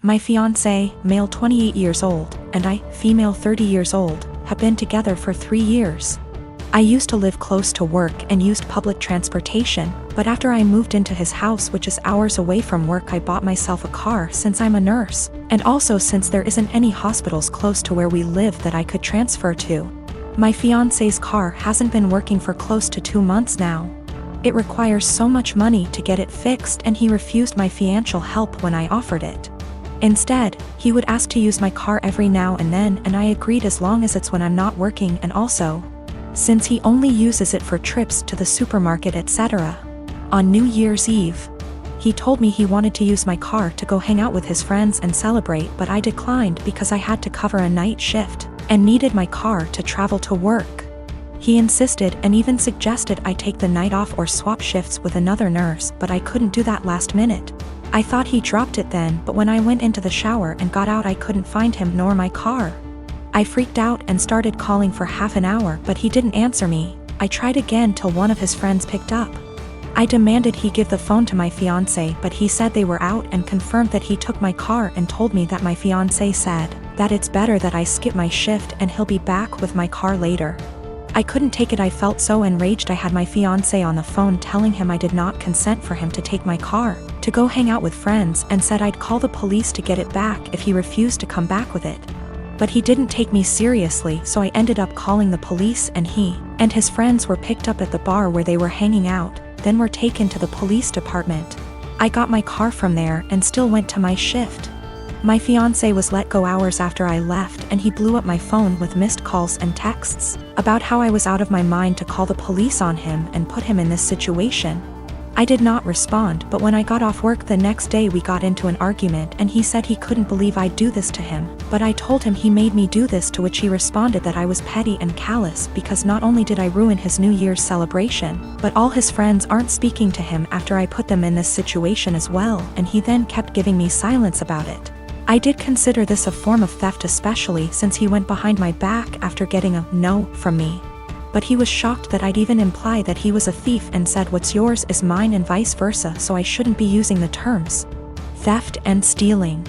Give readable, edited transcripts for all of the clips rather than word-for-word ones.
My fiancé, male 28 years old, and I, female 30 years old, have been together for 3 years. I used to live close to work and used public transportation, but after I moved into his house, which is hours away from work, I bought myself a car since I'm a nurse, and also since there isn't any hospitals close to where we live that I could transfer to. My fiancé's car hasn't been working for close to 2 months now. It requires so much money to get it fixed, and he refused my financial help when I offered it. Instead, he would ask to use my car every now and then, and I agreed as long as it's when I'm not working, and also, since he only uses it for trips to the supermarket, etc. On New Year's Eve, he told me he wanted to use my car to go hang out with his friends and celebrate, but I declined because I had to cover a night shift and needed my car to travel to work. He insisted and even suggested I take the night off or swap shifts with another nurse, but I couldn't do that last minute. I thought he dropped it then, but when I went into the shower and got out, I couldn't find him nor my car. I freaked out and started calling for half an hour, but he didn't answer me. I tried again till one of his friends picked up. I demanded he give the phone to my fiancé, but he said they were out and confirmed that he took my car and told me that my fiancé said that it's better that I skip my shift and he'll be back with my car later. I couldn't take it. I felt so enraged. I had my fiancé on the phone telling him I did not consent for him to take my car to go hang out with friends, and said I'd call the police to get it back if he refused to come back with it. But he didn't take me seriously, so I ended up calling the police, and he and his friends were picked up at the bar where they were hanging out, then were taken to the police department. I got my car from there and still went to my shift. My fiancé was let go hours after I left, and he blew up my phone with missed calls and texts about how I was out of my mind to call the police on him and put him in this situation. I did not respond, but when I got off work the next day, we got into an argument, and he said he couldn't believe I'd do this to him, but I told him he made me do this, to which he responded that I was petty and callous because not only did I ruin his New Year's celebration, but all his friends aren't speaking to him after I put them in this situation as well, and he then kept giving me silence about it. I did consider this a form of theft, especially since he went behind my back after getting a no from me. But he was shocked that I'd even imply that he was a thief and said what's yours is mine and vice versa, so I shouldn't be using the terms theft and stealing.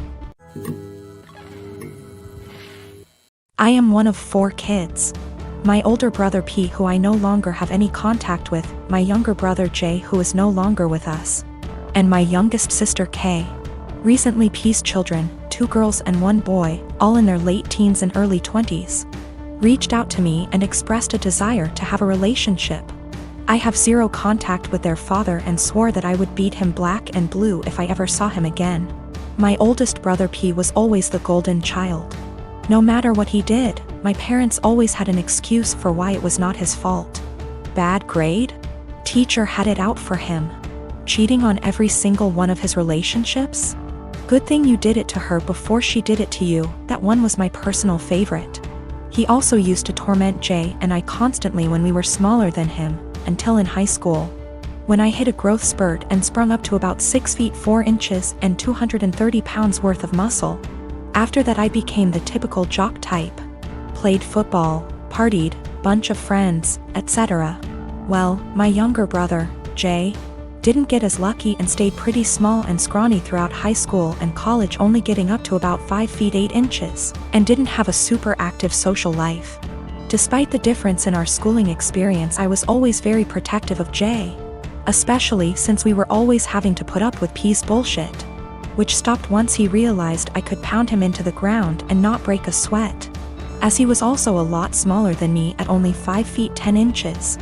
I am one of 4 kids. My older brother P, who I no longer have any contact with, my younger brother J, who is no longer with us, and my youngest sister K. Recently, P's children, 2 girls and 1 boy, all in their late teens and early 20s, reached out to me and expressed a desire to have a relationship. I have 0 contact with their father and swore that I would beat him black and blue if I ever saw him again. My oldest brother P was always the golden child. No matter what he did, my parents always had an excuse for why it was not his fault. Bad grade? Teacher had it out for him. Cheating on every single one of his relationships? Good thing you did it to her before she did it to you. That one was my personal favorite. He also used to torment Jay and I constantly when we were smaller than him, until in high school, when I hit a growth spurt and sprung up to about 6 feet 4 inches and 230 pounds worth of muscle. After that I became the typical jock type. Played football, partied, bunch of friends, etc. Well, my younger brother, Jay, didn't get as lucky and stayed pretty small and scrawny throughout high school and college, only getting up to about 5 feet 8 inches, and didn't have a super active social life. Despite the difference in our schooling experience, I was always very protective of Jay, especially since we were always having to put up with P's bullshit, which stopped once he realized I could pound him into the ground and not break a sweat, as he was also a lot smaller than me at only 5 feet 10 inches.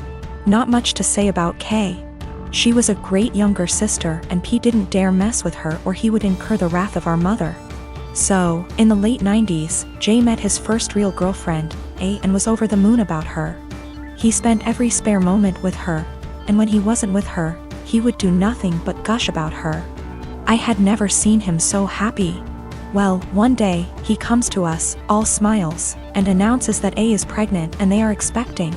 Not much to say about Kay. She was a great younger sister, and P didn't dare mess with her or he would incur the wrath of our mother. So, in the late 90s, Jay met his first real girlfriend, A, and was over the moon about her. He spent every spare moment with her, and when he wasn't with her, he would do nothing but gush about her. I had never seen him so happy. Well, one day, he comes to us, all smiles, and announces that A is pregnant and they are expecting.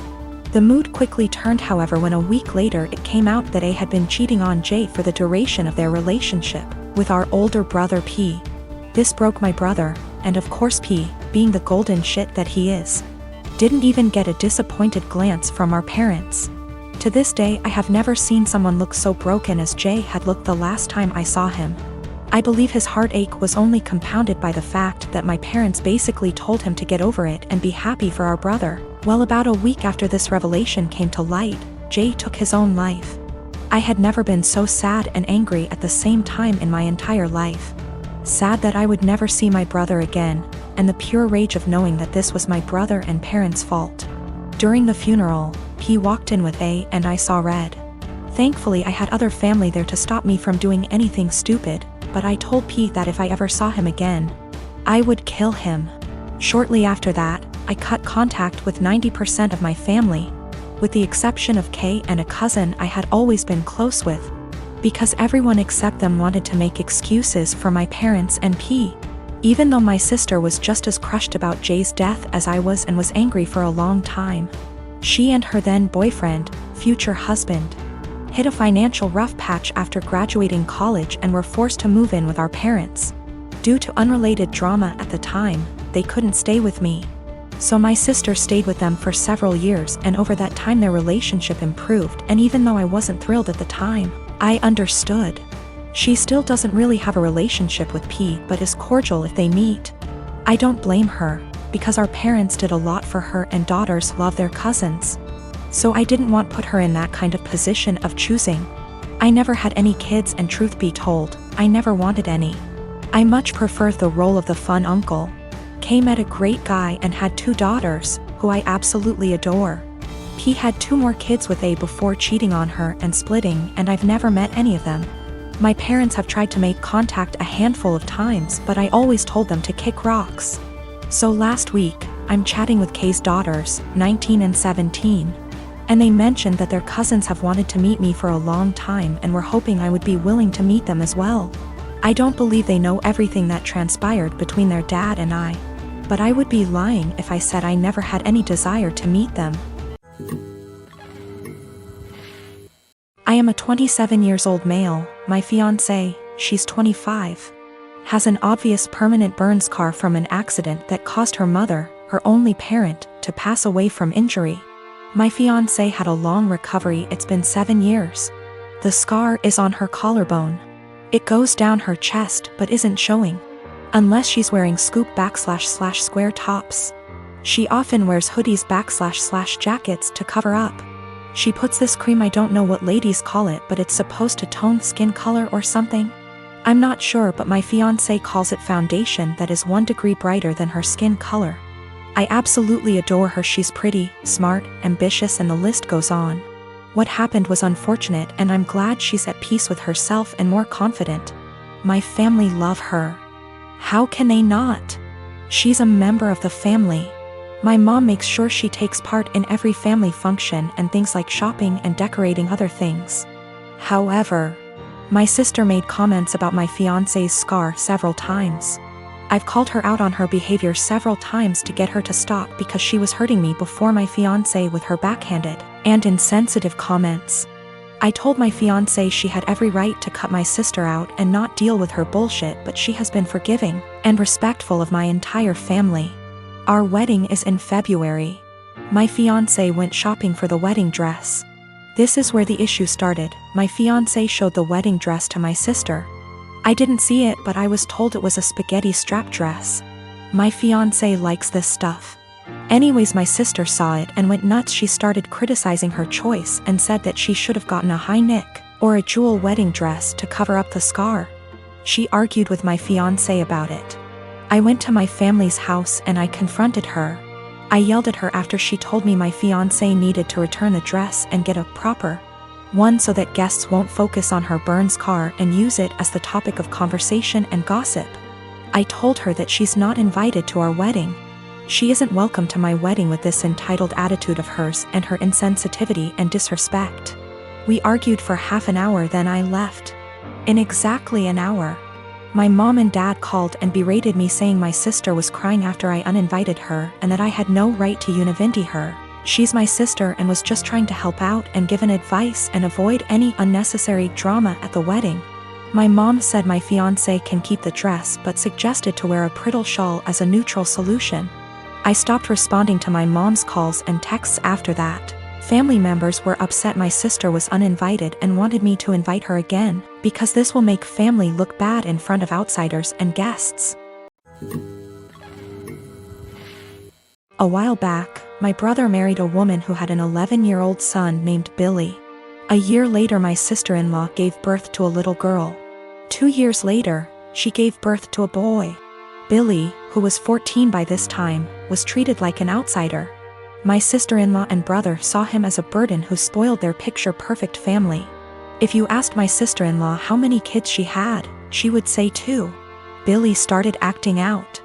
The mood quickly turned, however, when a week later it came out that A had been cheating on Jay for the duration of their relationship with our older brother P. This broke my brother, and of course P, being the golden shit that he is, didn't even get a disappointed glance from our parents. To this day I have never seen someone look so broken as Jay had looked the last time I saw him. I believe his heartache was only compounded by the fact that my parents basically told him to get over it and be happy for our brother. Well, about a week after this revelation came to light, Jay took his own life. I had never been so sad and angry at the same time in my entire life. Sad that I would never see my brother again, and the pure rage of knowing that this was my brother and parents' fault. During the funeral, P walked in with A and I saw red. Thankfully I had other family there to stop me from doing anything stupid, but I told P that if I ever saw him again, I would kill him. Shortly after that, I cut contact with 90% of my family, with the exception of K and a cousin I had always been close with, because everyone except them wanted to make excuses for my parents and P. Even though my sister was just as crushed about Jay's death as I was and was angry for a long time. She and her then boyfriend, future husband, hit a financial rough patch after graduating college and were forced to move in with our parents. Due to unrelated drama at the time, they couldn't stay with me. So my sister stayed with them for several years, and over that time their relationship improved, and even though I wasn't thrilled at the time, I understood. She still doesn't really have a relationship with P, but is cordial if they meet. I don't blame her, because our parents did a lot for her and daughters love their cousins. So I didn't want to put her in that kind of position of choosing. I never had any kids, and truth be told, I never wanted any. I much preferred the role of the fun uncle. Kay met a great guy and had 2 daughters, who I absolutely adore. P had 2 more kids with A before cheating on her and splitting, and I've never met any of them. My parents have tried to make contact a handful of times, but I always told them to kick rocks. So last week, I'm chatting with Kay's daughters, 19 and 17. And they mentioned that their cousins have wanted to meet me for a long time and were hoping I would be willing to meet them as well. I don't believe they know everything that transpired between their dad and I, but I would be lying if I said I never had any desire to meet them. I am a 27 years old male. My fiancé, she's 25, has an obvious permanent burn scar from an accident that caused her mother, her only parent, to pass away from injury. My fiancé had a long recovery. It's been 7 years. The scar is on her collarbone. It goes down her chest but isn't showing, unless she's wearing scoop / square tops. She often wears hoodies / jackets to cover up. She puts this cream, I don't know what ladies call it, but it's supposed to tone skin color or something. I'm not sure, but my fiancé calls it foundation that is 1 degree brighter than her skin color. I absolutely adore her. She's pretty, smart, ambitious, and the list goes on. What happened was unfortunate, and I'm glad she's at peace with herself and more confident. My family love her. How can they not? She's a member of the family. My mom makes sure she takes part in every family function and things like shopping and decorating other things. However, my sister made comments about my fiancé's scar several times. I've called her out on her behavior several times to get her to stop because she was hurting me before my fiancé with her backhanded and insensitive comments. I told my fiancé she had every right to cut my sister out and not deal with her bullshit, but she has been forgiving and respectful of my entire family. Our wedding is in February. My fiancé went shopping for the wedding dress. This is where the issue started. My fiancé showed the wedding dress to my sister. I didn't see it, but I was told it was a spaghetti strap dress. My fiancé likes this stuff. Anyways, my sister saw it and went nuts. She started criticizing her choice and said that she should have gotten a high neck or a jewel wedding dress to cover up the scar. She argued with my fiancé about it. I went to my family's house and I confronted her. I yelled at her after she told me my fiancé needed to return the dress and get a proper one so that guests won't focus on her burn scar and use it as the topic of conversation and gossip. I told her that she's not invited to our wedding. She isn't welcome to my wedding with this entitled attitude of hers and her insensitivity and disrespect. We argued for half an hour, then I left. In exactly an hour, my mom and dad called and berated me, saying my sister was crying after I uninvited her and that I had no right to univindi her. She's my sister and was just trying to help out and give an advice and avoid any unnecessary drama at the wedding. My mom said my fiancé can keep the dress but suggested to wear a bridal shawl as a neutral solution. I stopped responding to my mom's calls and texts after that. Family members were upset my sister was uninvited and wanted me to invite her again, because this will make family look bad in front of outsiders and guests. A while back, my brother married a woman who had an 11-year-old son named Billy. A year later, my sister-in-law gave birth to a little girl. 2 years later, she gave birth to a boy. Billy, who was 14 by this time, was treated like an outsider. My sister-in-law and brother saw him as a burden who spoiled their picture-perfect family. If you asked my sister-in-law how many kids she had, she would say 2. Billy started acting out.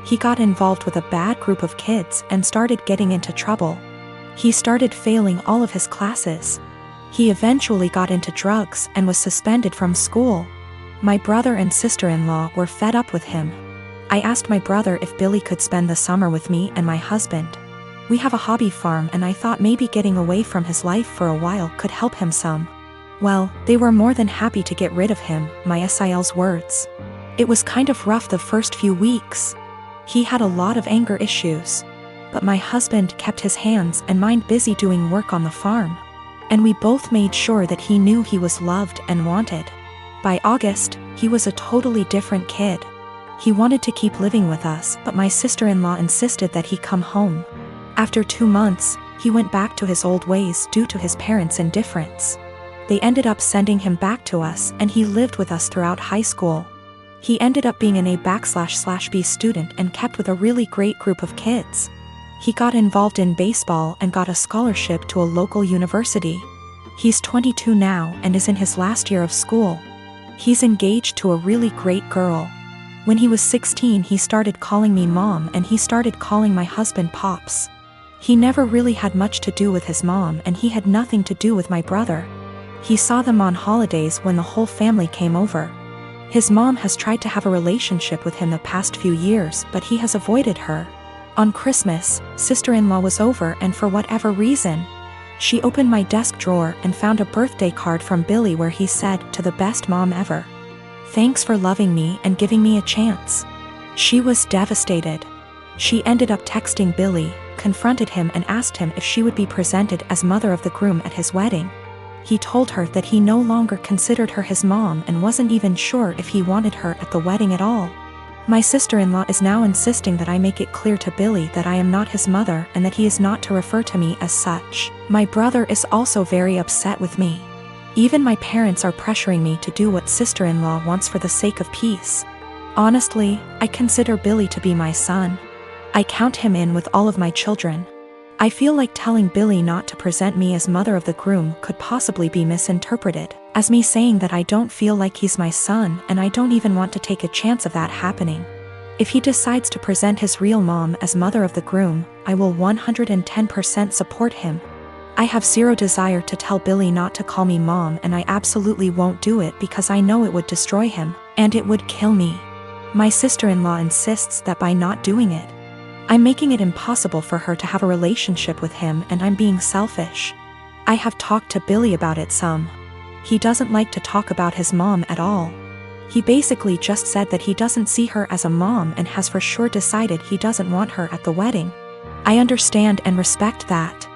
He got involved with a bad group of kids and started getting into trouble. He started failing all of his classes. He eventually got into drugs and was suspended from school. My brother and sister-in-law were fed up with him. I asked my brother if Billy could spend the summer with me and my husband. We have a hobby farm and I thought maybe getting away from his life for a while could help him some. Well, they were more than happy to get rid of him, my SIL's words. It was kind of rough the first few weeks. He had a lot of anger issues. But my husband kept his hands and mind busy doing work on the farm. And we both made sure that he knew he was loved and wanted. By August, he was a totally different kid. He wanted to keep living with us, but my sister-in-law insisted that he come home. After 2 months, he went back to his old ways due to his parents' indifference. They ended up sending him back to us and he lived with us throughout high school. He ended up being an A/B student and kept with a really great group of kids. He got involved in baseball and got a scholarship to a local university. He's 22 now and is in his last year of school. He's engaged to a really great girl. When he was 16, he started calling me mom and he started calling my husband pops. He never really had much to do with his mom and he had nothing to do with my brother. He saw them on holidays when the whole family came over. His mom has tried to have a relationship with him the past few years, but he has avoided her. On Christmas, sister-in-law was over and for whatever reason, she opened my desk drawer and found a birthday card from Billy where he said, "To the best mom ever. Thanks for loving me and giving me a chance." She was devastated. She ended up texting Billy, confronted him and asked him if she would be presented as mother of the groom at his wedding. He told her that he no longer considered her his mom and wasn't even sure if he wanted her at the wedding at all. My sister-in-law is now insisting that I make it clear to Billy that I am not his mother and that he is not to refer to me as such. My brother is also very upset with me. Even my parents are pressuring me to do what sister-in-law wants for the sake of peace. Honestly, I consider Billy to be my son. I count him in with all of my children. I feel like telling Billy not to present me as mother of the groom could possibly be misinterpreted as me saying that I don't feel like he's my son and I don't even want to take a chance of that happening. If he decides to present his real mom as mother of the groom, I will 110% support him. I have zero desire to tell Billy not to call me mom and I absolutely won't do it because I know it would destroy him, and it would kill me. My sister-in-law insists that by not doing it, I'm making it impossible for her to have a relationship with him and I'm being selfish. I have talked to Billy about it some. He doesn't like to talk about his mom at all. He basically just said that he doesn't see her as a mom and has for sure decided he doesn't want her at the wedding. I understand and respect that.